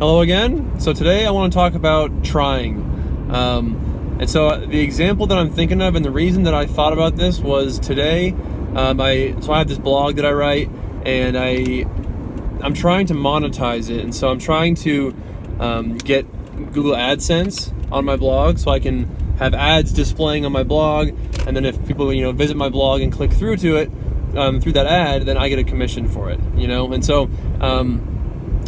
Hello again. So today I want to talk about trying. And so the example that I'm thinking of, and the reason that I thought about this was today. I have this blog that I write, and I'm trying to monetize it, and so I'm trying to get Google AdSense on my blog, so I can have ads displaying on my blog, and then if people visit my blog and click through to it through that ad, then I get a commission for it. And so.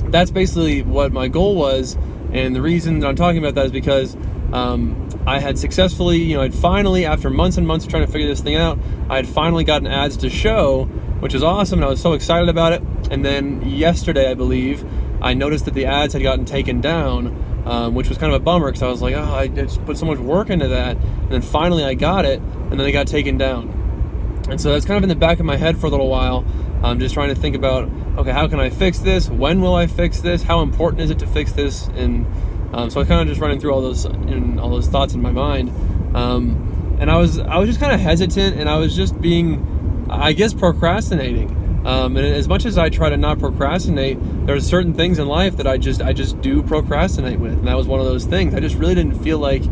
That's basically what my goal was, and the reason that I'm talking about that is because I had successfully, I'd finally, after months and months of trying to figure this thing out, I had finally gotten ads to show, which is awesome, and I was so excited about it. And then yesterday, I believe, I noticed that the ads had gotten taken down, which was kind of a bummer, because I was like, I just put so much work into that, and then finally I got it, and then they got taken down. And so that's kind of in the back of my head for a little while. I'm just trying to think about, okay, how can I fix this? When will I fix this? How important is it to fix this? And so I kind of just running through all those thoughts in my mind. And I was just kind of hesitant, and I was just being, I guess, procrastinating. And as much as I try to not procrastinate, there's certain things in life that I just do procrastinate with, and that was one of those things. I just really didn't feel like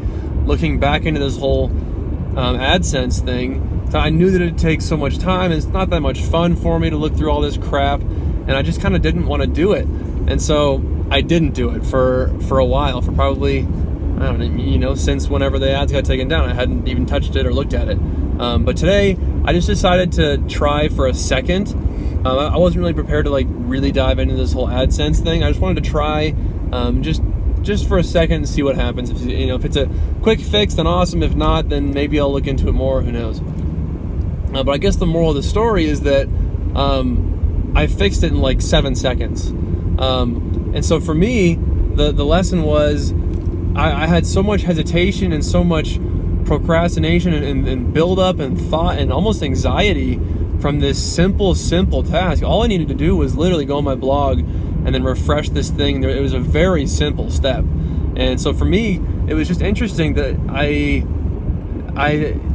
looking back into this whole AdSense thing. So I knew that it'd take so much time, and it's not that much fun for me to look through all this crap, and I just kind of didn't want to do it. And so I didn't do it for a while, for probably, I don't know, since whenever the ads got taken down. I hadn't even touched it or looked at it. But today, I just decided to try for a second. I wasn't really prepared to really dive into this whole AdSense thing. I just wanted to try just for a second and see what happens. If it's a quick fix, then awesome. If not, then maybe I'll look into it more. Who knows? But I guess the moral of the story is that I fixed it in 7 seconds. And so for me, the lesson was I had so much hesitation and so much procrastination and build up and thought and almost anxiety from this simple task. All I needed to do was literally go on my blog and then refresh this thing. It was a very simple step. And so for me, it was just interesting that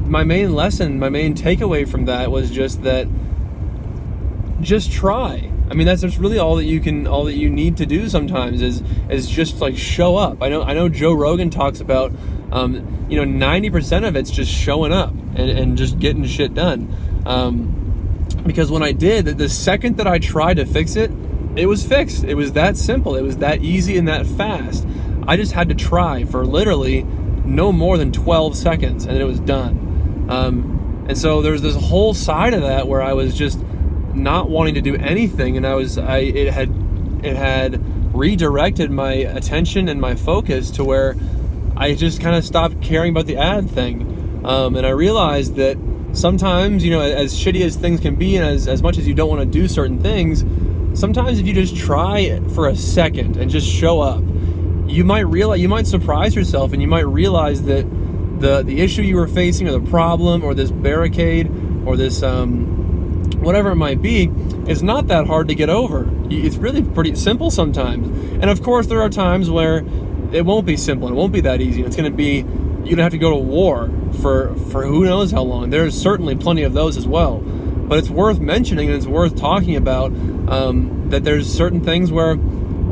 my main lesson, my main takeaway from that was just try. I mean, that's just really all that you need to do sometimes is just show up. I know Joe Rogan talks about 90% of it's just showing up and just getting shit done. Because when I did, the second that I tried to fix it, it was fixed. It was that simple. It was that easy and that fast. I just had to try for literally no more than 12 seconds, and it was done. And so there's this whole side of that where I was just not wanting to do anything, and it had redirected my attention and my focus to where I just kind of stopped caring about the ad thing. And I realized that sometimes, as shitty as things can be, and as much as you don't want to do certain things, sometimes if you just try for a second and just show up, you might surprise yourself, and you might realize that the issue you were facing, or the problem, or this barricade, or this whatever it might be, is not that hard to get over. It's really pretty simple sometimes. And of course, there are times where it won't be simple. It won't be that easy. It's going to be, you're going to have to go to war for who knows how long. There's certainly plenty of those as well. But it's worth mentioning, and it's worth talking about that there's certain things where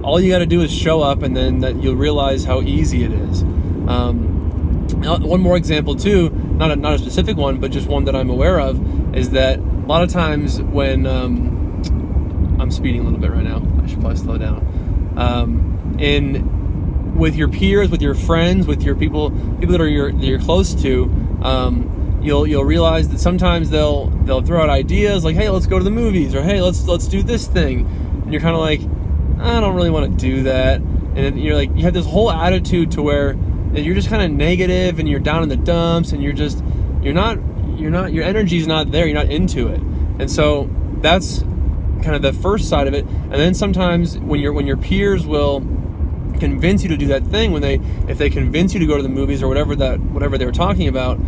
all you got to do is show up, and then that you'll realize how easy it is. One more example too, not a specific one, but just one that I'm aware of, is that a lot of times when I'm speeding a little bit right now, I should probably slow down. With your peers, with your friends, with your people that you're close to, you'll realize that sometimes they'll throw out ideas like, hey, let's go to the movies, or hey, let's do this thing, and you're kind of like, I don't really want to do that. And then you're you have this whole attitude to where you're just kind of negative, and you're down in the dumps, and your energy's not there, you're not into it. And so that's kind of the first side of it. And then sometimes when your peers will convince you to do that thing, if they convince you to go to the movies or whatever they were talking about,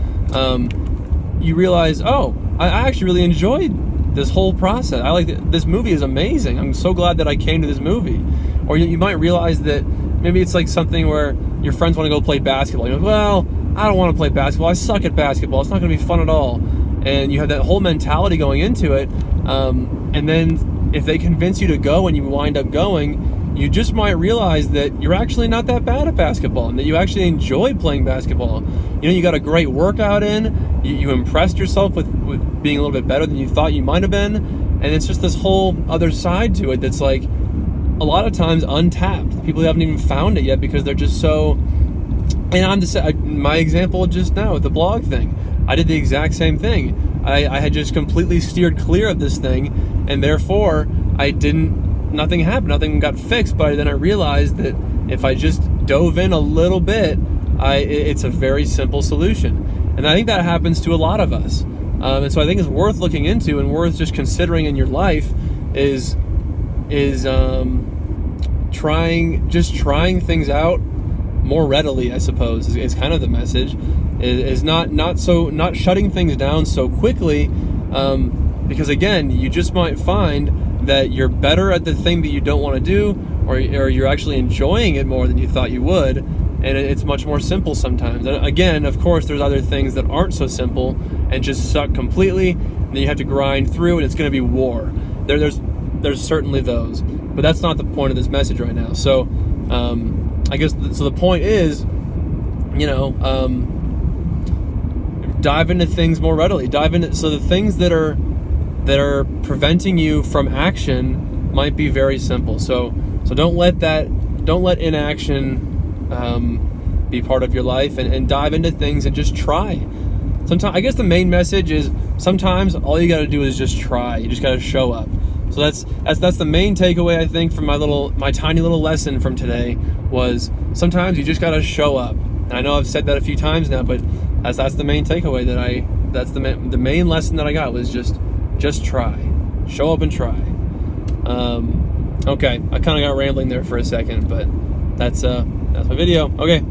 you realize, oh, I actually really enjoyed this whole process. I like this movie is amazing. I'm so glad that I came to this movie. Or you might realize that maybe it's something where your friends want to go play basketball. You're like, well, I don't want to play basketball. I suck at basketball. It's not going to be fun at all. And you have that whole mentality going into it. And then if they convince you to go and you wind up going, you just might realize that you're actually not that bad at basketball and that you actually enjoy playing basketball. You know, you got a great workout in, you impressed yourself with being a little bit better than you thought you might have been, and it's just this whole other side to it that's like a lot of times untapped. People haven't even found it yet because they're just so... And my example just now with the blog thing, I did the exact same thing. I had just completely steered clear of this thing, and therefore nothing happened, nothing got fixed. But then I realized that if I just dove in a little bit, it's a very simple solution. And I think that happens to a lot of us. And so I think it's worth looking into and worth just considering in your life is trying things out more readily, I suppose, is kind of the message. Is not shutting things down so quickly, because again, you just might find that you're better at the thing that you don't want to do, or you're actually enjoying it more than you thought you would, and it's much more simple sometimes. And again, of course, there's other things that aren't so simple and just suck completely, and then you have to grind through, and it's going to be war. There's certainly those, but that's not the point of this message right now. So I guess so the point is, dive into things more readily. So the things that are preventing you from action might be very simple. So don't let inaction be part of your life, and dive into things and just try. Sometimes, I guess the main message is sometimes all you got to do is just try. You just got to show up. So that's the main takeaway, I think, from my tiny little lesson from today was sometimes you just got to show up. And I know I've said that a few times now, but that's the main takeaway that's the main lesson that I got was just try. Show up and try. Okay, I kind of got rambling there for a second, but that's my video. Okay.